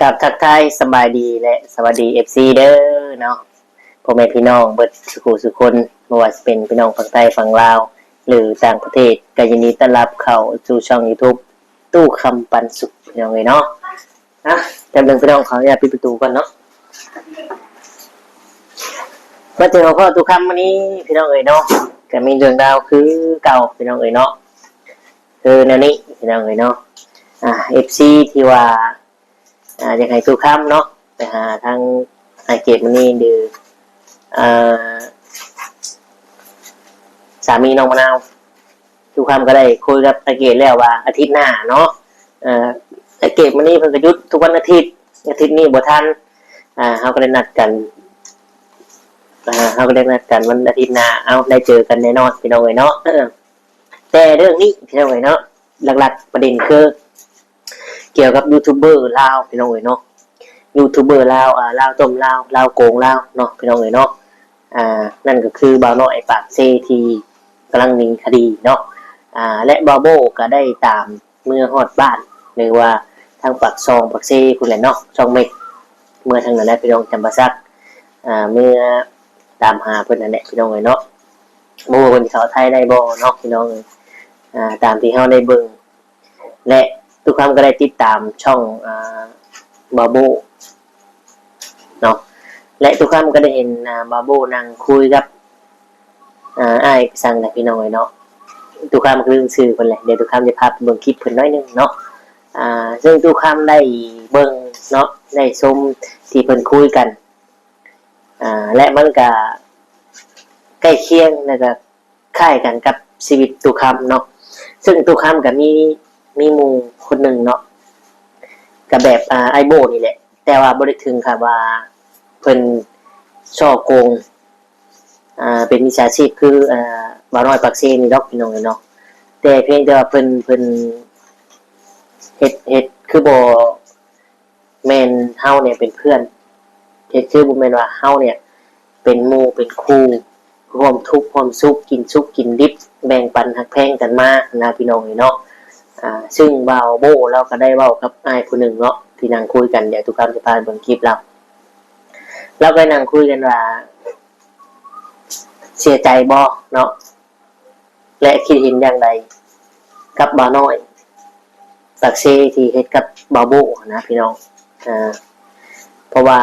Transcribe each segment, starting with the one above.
กับทักทายสบายดีและสวัสดีFCเด้อเนาะพ่อแม่พี่น้องเบิดสุคนไม่ว่าจะเป็นพี่น้องฝั่งไทยฝั่งลาวหรือต่างประเทศก็ยินดีต้อนรับเข้าสู่ช่อง YouTube ตู้คำปันสุขพี่น้องเลยเนาะจำเป็นพี่น้องขออนุญาตปิดประตูก่อนเนาะมาเจอพ่อตู้คำวันนี้พี่น้องเอ๋ยเนาะก็มีเรื่องราวคือเก่าพี่น้องเอ๋ยเนาะคือแนวนี้พี่น้องเอ๋ยเนาะFC ที่ว่าอยากให้ตู้คำเนาะไปหาทางไอเกตมันนี่ดือสามีน้องมะนาวตู้คำก็ได้คุยกับไอเกตแล้วว่าอาทิตย์หน้าเนาะไอเกตมันนี่เพิ่งจะยุดทุกวันอาทิตย์นี้บ่ทันเขาก็ได้นัดกันวันอาทิตย์หน้าเอาได้เจอกันแน่นอนพี่น้องเอ๋ยเนาะแต่เรื่องนี้พี่น้องเอ๋ยเนาะหลักๆประเด็นคือเกี่ยวกับยูทูบเบอร์ลาวพี่น้องเอ๋ยเนาะยูทูบเบอร์ลาวลาวต้มลาวโกงลาวเนาะพี่น้องเอ๋ยเนาะนั่นก็คือบ่าวน้อยปากเซที่กำลังมีคดีเนาะและบาโบก็ได้ตามเมื่อฮอดบ้านหรือว่าทางปากซองปากเซคุณแหละเนาะช่องเมกเมื่อทางนั้นได้พี่น้องจำปาซักเมื่อตามหาเพิ่นนั่นแหละพี่น้องเอ๋ยเนาะบ่ว่าเพิ่นเขาไทยได้บ่เนาะพี่น้องตามที่เฮาได้เบิ่งและทุกครั้งก็ได้ติดตามช่องบาโบเนาะและทุกครั้งก็ได้เห็นบาโบนั่งคุยกับอ้ายสั่งแต่พี่น้องเนาะทุกครั้งคือสื่อคนแหละเดี๋ยวทุกครั้งจะพาไปเบิ่งคลิปเพิ่นน้อยนึงเนาะซึ่งทุกครั้งได้เบิ่งเนาะได้ชมที่เพิ่นคุยกันและมันก็ใกล้เคียงแล้วก็คล้ายกันกับชีวิตทุกครั้งเนาะซึ่งทุกครั้งก็มีหมู่คนหนึ่งเนาะกับแบบไอโบนี่แหละแต่ว่าบ่ได้ถึงค่ะว่าเพิ่นช่อโกงเป็นมิจฉาชีพคือบ่าวน้อยปากเซนี่ดอกพี่น้องเนาะแต่เพียงแต่ว่าเพิ่นเฮ็ดคือบ่แม่นเฮาเนี่ยเป็นเพื่อนเฮ็ดคือบ่แม่นว่าเฮาเนี่ยเป็นหมู่เป็นคู่ร่วมทุกข์ร่วมสุขกินสุขกินดิบแบ่งปันฮักแพงกันมานะพี่น้องเนาะซึ่งบ่าวโบเราก็ได้เว้ากับอ้ายผู้หนึ่งเนาะที่นั่งคุยกันเดี๋ยวทุกครั้งจะพาเบิ่งคลิปเราไปนั่งคุยกันว่าเสียใจบ่เนาะและคิดเห็นอย่างไรกับบ่าวน้อยปากเซที่เฮ็ดกับบ่าวโบนะพี่น้องเพราะว่า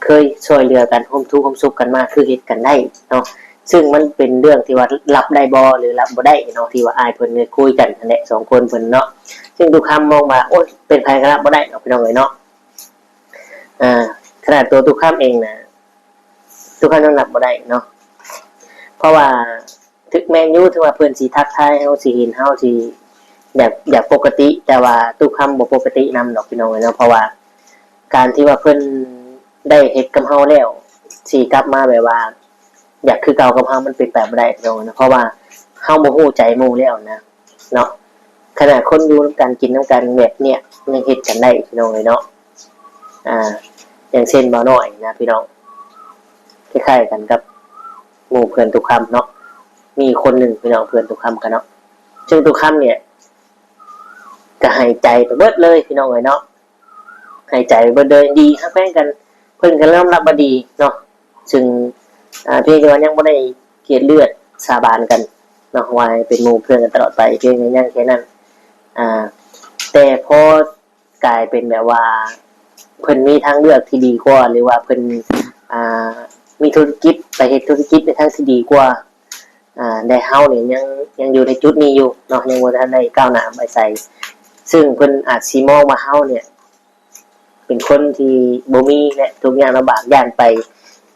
เคยช่วยเหลือกันร่วมทุกข์ร่วมสุขกันมาคือเฮ็ดกันได้เนาะซึ่งมันเป็นเรื่องที่ว่ารับได้บ่หรือรับบ่ได้เนาะที่ว่าอ้ายเพิ่นได้คุยกันนั่นแหละ2คนเพิ่นเนาะซึ่งทุกคำมองว่าโอ๊ยเป็นใครก็รับบ่ได้เนาะพี่น้องเอ้ยเนาะขนาดตัวทุกคำเองนะทุกคำต้องรับบ่ได้เนาะเพราะว่าถึงแม่นอยู่ถึงว่าเพิ่นสิทักทายเฮาสิเห็นเฮาสิแบบปกติแต่ว่าทุกคำบ่ปกตินำดอกพี่น้องเอ้ยเนาะเพราะว่าการที่ว่าเพิ่นได้เฮ็ดกับเฮาแล้วสิกลับมาแบบว่าอยากคือเก่ากับเฮามันเป็นไปบ่ได้พี่น้องนะเพราะว่าเฮาบ่ฮู้ใจหมู่แล้วนะเนาะขนาดคนอยู่นำกันกินนำกันแบบเนี้ยยังเฮ็ดกันได้พี่น้องเอ้ยเนาะอย่างเช่นบ่าวน้อยนะพี่น้องคล้ายๆกันกับหมู่เพื่อนทุกคำเนาะมีคนหนึ่งพี่น้องเพื่อนทุกคำกันเนาะซึ่งทุกคำเนี่ยก็ให้ใจไปเบิดเลยพี่น้องเอ้ยเนาะให้ใจเบิดเลยดีฮักแพงกันเพิ่นก็เริ่มรับบดีเนาะซึ่งเพียงแต่ว่ายังบ่ได้เกลียดเลือดสาบานกันเนาะว่าเป็นหมู่เพื่อนกันตลอดไปเพียงยังแค่นั้นแต่พอกลายเป็นแบบว่าเพิ่นมีทางเลือกที่ดีกว่าหรือว่าเพิ่นมีธุรกิจไปเฮ็ดธุรกิจในทางที่ดีกว่าได้เฮาเนี่ยยังอยู่ในจุดนี้อยู่เนาะยังบ่ทันได้ก้าวหน้าไปใส่ซึ่งเพิ่นอาจสิมองว่าเฮาเนี่ยเป็นคนที่บ่มีและทุกอย่างลำบากย่านไป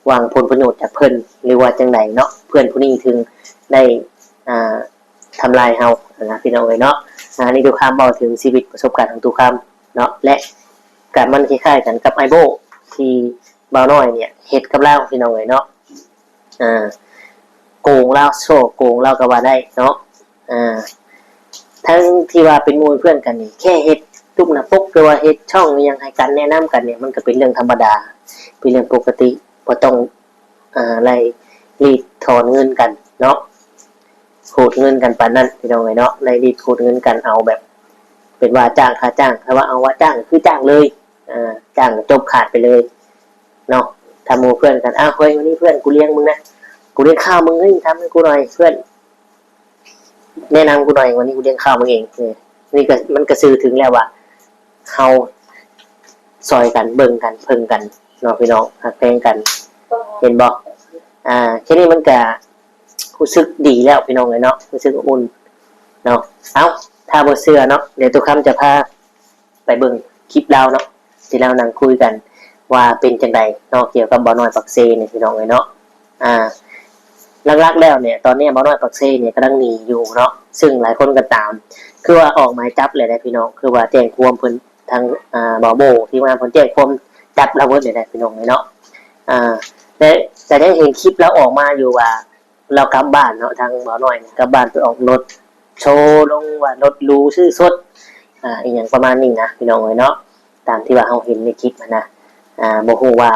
หวังผลประโยชน์จากเพิ่นหรือว่าจังไดเนาะเพื่อนผู้นี้ถึงได้ทำลายเฮานะพี่น้องเอ้ยเนาะนี่ทุกคำเว้าถึงชีวิตประสบการณ์ของทุกคำเนาะและการมันคล้ายๆกันกับไอโบที่บ่าวน้อยเนี่ยเฮ็ดกับเราพี่น้องเอ้ยเนาะโกงเราโซ่โกงเราก็ว่าได้เนาะทั้งที่ว่าเป็นหมู่เพื่อนกันนี่แค่เฮ็ดทุกหน้าปกหรือว่าเฮ็ดช่องยังให้กันแนะนำกันเนี่ยมันก็เป็นเรื่องธรรมดาเป็นเรื่องปกติบ่ต้องไล่รีดถอนเงินกันเนาะขูดเงินกันปานนั้นพี่น้องเอ้ยเนาะไล่รีดขูดเงินกันเอาแบบ เป็นว่าจ้างค่าจ้างถ้าว่าเอาว่าจ้างคือจ้างเลยจ้างจบขาดไปเลยเนาะทำหมู่เพื่อนกันเฮ้ยวันนี้เพื่อนกูเลี้ยงมึงนะกูเลี้ยงข้าวมึงเฮ้ยทำให้กูหน่อยเพื่อนแนะนำกูหน่อยวันนี้กูเลี้ยงข้าวมึงเองนี่ก็มันกระซือถึงแล้วว่าเขาซอยกันเบิ่งกันเพิ่งกันเนาะพี่น้องหักแพงกันเห็นบอกแค่นี้มันก็รู้สึกดีแล้วพี่น้องเลยเนาะรู้สึกอุ่นเนาะถ้าบ่เชื่อเนาะเดี๋ยวทุกคำจะพาไปเบิ่งคลิปเราเนาะที่เรานั่งคุยกันว่าเป็นจังไดเนาะเกี่ยวกับบ่อน้อยปักเซเนี่ยพี่น้องเลยเนาะลักๆแล้วเนี่ยตอนนี้บ่อน้อยปักเซเนี่ยกำลังหนีอยู่เนาะซึ่งหลายคนก็ตามคือว่าออกหมายจับเลยนะพี่น้องคือว่าแจ้งความเพิ่นทางบ่อโบที่มาเพิ่นแจ้งความจับเราเบิดเลยนะพี่น้องเลยเนาะแต่ได้เห็นคลิปแล้วออกมาอยู่ว่าเรากลับบ้านเนาะทางบ่อน้อยกลับบ้านไปออกรถโชว์ลงว่ารถรู้ชื่อสดอีกอย่างประมาณนี้นะพี่น้องเลยเนาะตามที่ว่าเราเห็นในคลิปนะบ่ฮู้ว่า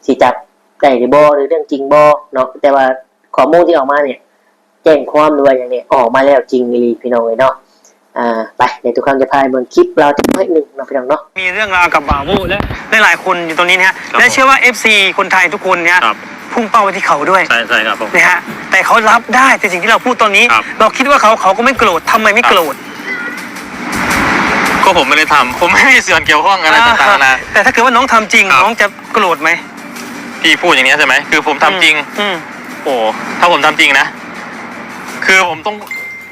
สิจับได้หรือบ่หรือเรื่องจริงบ่เนาะแต่ว่าข้อมูลที่ออกมาเนี่ยแจ้งความด้วยอย่างนี้ออกมาแล้วจริงอีหลีพี่น้องเลยเนาะไปเดี๋ยวทุกคนจะพาไปบนคลิปเราจะให้หนึ่งนะพี่น้องเนาะมีเรื่องราวกับบ่าวโบและหลายคนอยู่ตรงนี้นะฮะและเชื่อว่า FC คนไทยทุกคนเนี่ยพุ่งเป้าไปที่เขาด้วยใช่ครับผมนะฮะแต่เขารับได้แต่สิ่งที่เราพูดตอนนี้เราคิดว่าเขาก็ไม่โกรธทำไมไม่โกรธก็ผมไม่ได้ทำผมไม่มีส่วนเกี่ยวข้องอะไรต่างๆนะแต่ถ้าเกิดว่าน้องทำจริงน้องจะโกรธไหมพี่พูดอย่างนี้ใช่ไหมคือผมทำจริงโอ้ถ้าผมทำจริงนะคือผมต้อง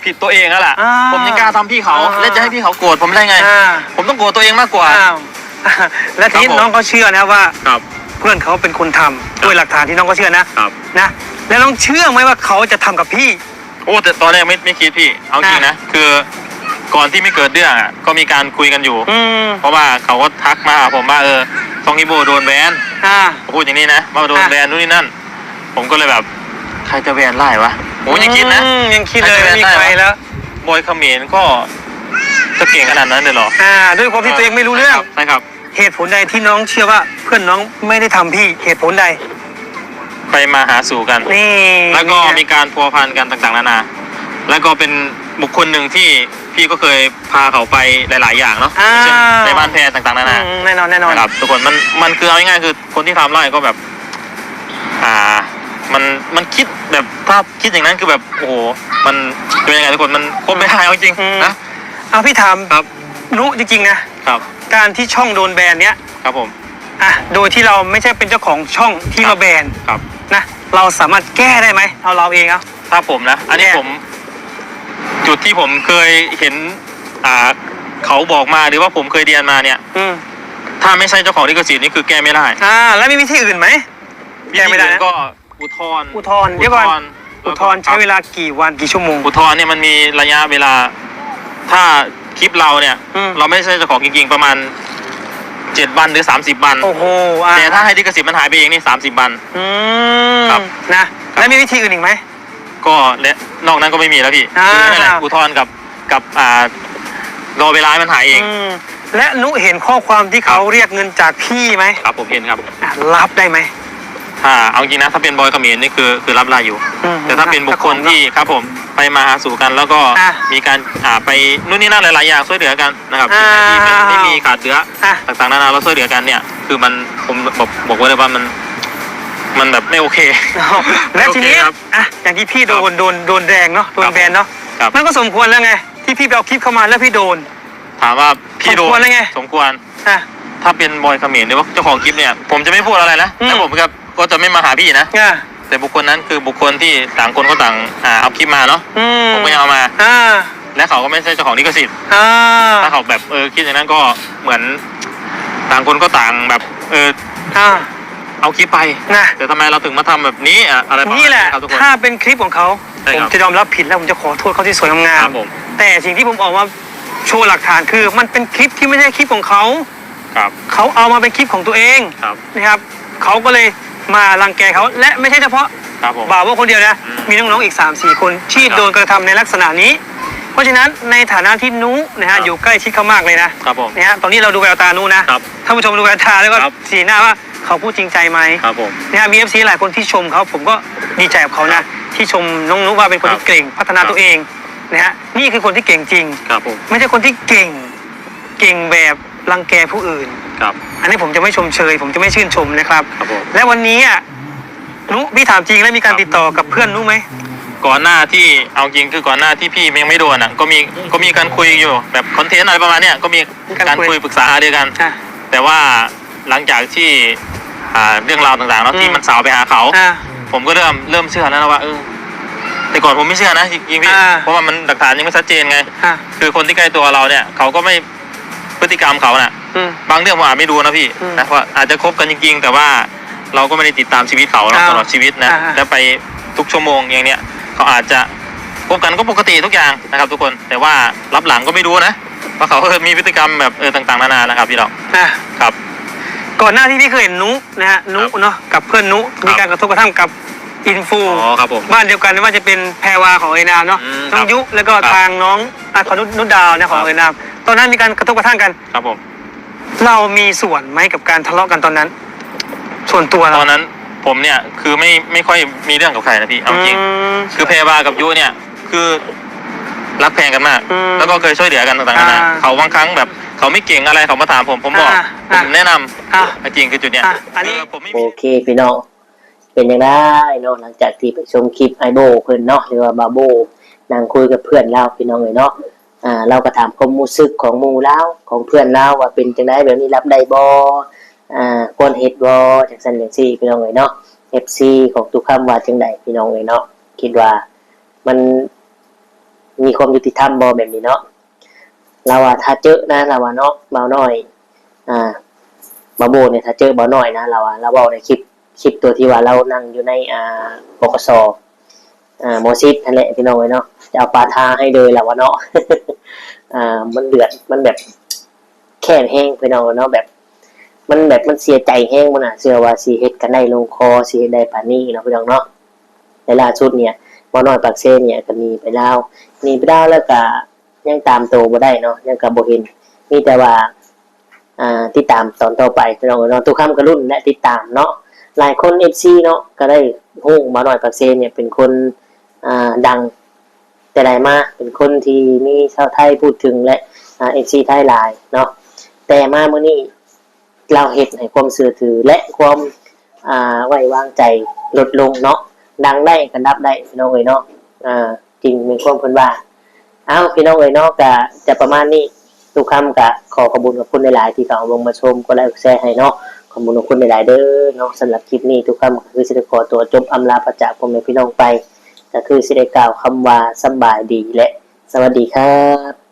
ผิดตัวเองแล้วแหละผมยังกล้าทำพี่เขาแล้วจะให้พี่เขาโกรธผมได้ไงผมต้องโกรธตัวเองมากกว่าและที่น้องก็เชื่อนะว่าเพื่อนเขาเป็นคนทำด้วยหลักฐานที่น้องก็เชื่อนะแล้วน้องเชื่อไหมว่าเขาจะทำกับพี่โอ้แต่ตอนแรกไม่คิดพี่เอาจริงนะคือก่อนที่ไม่เกิดเรื่องก็มีการคุยกันอยู่เพราะว่าเขาก็ทักมาผมว่าซองฮิโบโดนแบนพูดอย่างนี้นะว่าโดนแบนนู่นนี่นั่นผมก็เลยแบบใครจะแบนไล่วะโอ้ยังคิดนะยังคิดเลยไม่มีใครแล้วบอยเขมรก็จะเก่งขนาดนั้นเลยหรอด้วยความที่ตัวเองไม่รู้เรื่องใช่ครับเหตุผลใดที่น้องเชื่อว่าเพื่อนน้องไม่ได้ทำพี่เหตุผลใดไปมาหาสู่กันแล้วก็มีการพัวพันกันต่างๆนานาแล้วก็เป็นบุคคลหนึ่งที่พี่ก็เคยพาเขาไปหลายๆอย่างเนาะเช่นในบ้านแพรต่างๆนานาแน่นอนครับทุกคนมันคือเอาง่ายๆคือคนที่ทำไร่ก็แบบมันคิดแบบถ้าคิดอย่างนั้นคือแบบโอ้โหมันเป็นยังไงทุกคนมันคบไม่ได้จริงนะเอาพี่ถามครับรู้จริงๆนะครับการที่ช่องโดนแบนเนี้ยครับผมโดยที่เราไม่ใช่เป็นเจ้าของช่องที่มาแบนครับนะเราสามารถแก้ได้ไหมเอาเราเองเอาถ้าผมนะอันนี้ผมจุดที่ผมเคยเห็นเขาบอกมาหรือว่าผมเคยเรียนมาเนี่ยถ้าไม่ใช่เจ้าของลิขสิทธิ์นี่คือแก้ไม่ได้แล้วมีวิธีอื่นไหมแก้ไม่ได้ก็อุทธรณ์เดี๋ยวก่อนอุทธรณ์ใช้เวลากี่วันกี่ชั่วโมงอุทธรณ์เนี่ยมันมีระยะเวลาถ้าคลิปเราเนี่ยเราไม่ใช่เจ้าของจริงๆประมาณ7 วันหรือ30 วันโอ้โหแต่ถ้าให้ลิขสิทธิ์มันหายไปเองนี่30 วันครับนะแล้วมีวิธีอื่นอีกไหมก็และนอกนั้นก็ไม่มีแล้วพี่นั่นแหละอุทธรณ์กับรอเวลามันหายเองและนุเห็นข้อความที่เขาเรียกเงินจากพี่ไหมครับผมเห็นครับรับได้ไหมเอาจริงนะถ้าเป็นบอยเขมรนี่คือรับได้อยู่แต่ถ้าเป็นบุคคลที่ครับผมไปมาหาสู่กันแล้วก็มีการไปนู่นนี่นั่นหลายๆอย่างช่วยเหลือกันนะครับที่ไม่มีขาดเหลือต่างๆนานาเราช่วยเหลือกันเนี่ยคือมันผมบอกไว้เลยว่ามันแบบไม่โอเคแล้วทีนี้อย่างที่พี่โดนแดงเนาะโดนแบนเนาะมันก็สมควรแล้วไงที่พี่ไปเอาคลิปเข้ามาแล้วพี่โดนถามว่าพี่โดนสมควรถ้าเป็นบอยเขมรหรือว่าเจ้าของคลิปเนี่ยผมจะไม่พูดอะไรนะแต่ผมก็จะไม่มาหาพี่นะแต่บุคคลนั้นคือบุคคลที่ต่างคนก็ต่างเอาคลิปมาเนาะผมไม่เอามาและเขาก็ไม่ใช่เจ้าของลิขสิทธิ์ถ้าเขาแบบคิดอย่างนั้นก็เหมือนต่างคนก็ต่างแบบเอาคลิปไปแต่ทำไมเราถึงมาทำแบบนี้อะไรแบบนี้แหละถ้าเป็นคลิปของเขาผมจะยอมรับผิดแล้วผมจะขอโทษเขาที่สวยงามแต่สิ่งที่ผมออกมาโชว์หลักฐานคือมันเป็นคลิปที่ไม่ใช่คลิปของเขาเขาเอามาเป็นคลิปของตัวเองนะครับเขาก็เลยมารังแกเขาและไม่ใช่เฉพาะบ่าวว่าคนเดียวนะมีน้องๆอีก 3-4 คนที่โดนกระทำในลักษณะนี้เพราะฉะนั้นในฐานะที่นุนะฮะอยู่ใกล้ชิดเขามากเลยนะนะฮะตอนนี้เราดูแววตานุนะท่านผู้ชมดูแววตาแล้วก็สีหน้าว่าเขาพูดจริงใจไหมนะฮะมี FC หลายคนที่ชมเขาผมก็ดีใจกับเขานะที่ชมน้องนุว่าเป็นคนที่เก่งพัฒนาตัวเองนะฮะนี่คือคนที่เก่งจริงไม่ใช่คนที่เก่ง เก่งแบบรังแกผู้อื่นครับอันนี้ผมจะไม่ชมเชยผมจะไม่ชื่นชมนะครับครับผมและวันนี้อ่ะนุพี่ถามจริงแล้วมีการติดต่อกับเพื่อนนุไหมก่อนหน้าที่เอาจริงคือก่อนหน้าที่พี่ยังไม่โดนอ่ะก็มีการคุยอยู่แบบคอนเทนต์อะไรประมาณเนี้ยก็มีการคุยปรึกษาหารือกันแต่ว่าหลังจากที่เรื่องราวต่างๆแล้วที่มันสาวไปหาเขาผมก็เริ่มเชื่อแล้วนะว่าแต่ก่อนผมไม่เชื่อนะจริงๆพี่เพราะว่ามันหลักฐานยังไม่ชัดเจนไงคือคนที่ใกล้ตัวเราเนี่ยเขาก็ไม่พฤติกรรมเขาน่ะบางเรื่องผมอาจไม่ดูนะพี่นะว่าอาจจะคบกันจริงๆแต่ว่าเราก็ไม่ได้ติดตามชีวิตเขาตลอดชีวิตนะแล้วไปทุกชั่วโมงอย่างเนี้ยเขาอาจจะคบกันก็ปกติทุกอย่างนะครับทุกคนแต่ว่ารับหลังก็ไม่รู้นะว่าเขามีพฤติกรรมแบบต่างๆนานานะครับพี่น้องครับก่อนหน้าที่พี่เคยเห็นนุนะฮะนุเนาะกับเพื่อนนุมีการกระทบกระทั่งกับอินฟูบ้านเดียวกันไม่ว่าจะเป็นแพรวาของเอนามเนาะน้องยุแล้วก็ทางน้องขอนุชดาวเนี่ยของเอนามตอนนั้นมีการกระทบกระทั่งกันครับผมเรามีส่วนไหมกับการทะเลาะกันตอนนั้นส่วนตัวตอนนั้นผมเนี่ยคือไม่ค่อยมีเรื่องกับใครนะพี่เอาจริงคือแพรวากับยุเนี่ยคือรักแพงกันมากแล้วก็เคยช่วยเหลือกันต่างๆนะเขาบางครั้งแบบเขาไม่เก่งอะไรเขามาถามผมบอกผมแนะนำจริงคือจุดเนี้ยอันนี้ผมไม่โอเคพี่น้องเป็นยังไงเนาะหลังจากที่ไปชมคลิปไอโบเพื่อนเนาะหรือว่าบาโบนั่งคุยกับเพื่อนเราพี่น้องเลยเนาะเราก็ถามความรู้สึกของหมู่เราของเพื่อนเราว่าเป็นจังไดแบบนี้รับได้บ่ควรเฮ็ดบ่จังซั่นจังซี่พี่น้องเลยเนาะ FC ของทุกคำว่าจังไดพี่น้องเลยเนาะคิดว่ามันมีความยุติธรรมบ่แบบนี้เนาะเราว่าถ้าเจอนะเราว่าเนาะเบาน้อยบาโบเนี่ยถ้าเจอเบาน้อยนะเราว่าเราเว้าในคลิปตัวที่ว่าเรานั่งอยู่ในปกสโมซิดนั่นแหละพี่น้องเนาะจะเอาปลาทาให้เลยแหละวะเนาะ มันเดือดมันแบบแค้นแห้งพี่น้องเนาะแบบมันเสียใจแห้งมันเชื่อว่าสิเฮ็ดกันได้ลงคอสิเฮ็ดได้ปานนี้เนาะพี่น้องเนาะในล่าสุดเนี่ยบ่น้อยปากเซ่เนี่ยก็มีไปแล้วแล้วก็ยังตามโตบ่ได้เนาะยังก็บ่เห็นมีแต่ว่าติดตามตอนต่อไปพี่น้องเนาะทุกคำกระรุ่นและติดตามเนาะหลายคน FC เนาะก็ได้ฮู้มาหน่อยปากเซเนี่ยเป็นคนดังแต่ใดมาเป็นคนที่มีชาวไทยพูดถึงและFC ไทยหลายเนาะแต่มามื้อนี้เราเฮ็ดให้ความเชื่อถือและความไว้วางใจลดลงเนาะดังได้ก็ดับได้พี่น้องเอ้ยเนาะจริงมีความเพิ่นว่าพี่น้องเอ้ยเนาะก็จะประมาณนี้ทุกคำก็ขอขอบคุณกับคุณหลายๆที่เข้าลงมาชมก็ไลค์แชร์ให้เนาะขอบคุณคุณหลายๆเด้อเนาะสำหรับคลิปนี้ทุกคำคือสิได้ขอตัวจบอำลาพระจากพ่อแม่พี่น้องไปก็คือสิได้กล่าวคำว่าสบายดีและสวัสดีครับ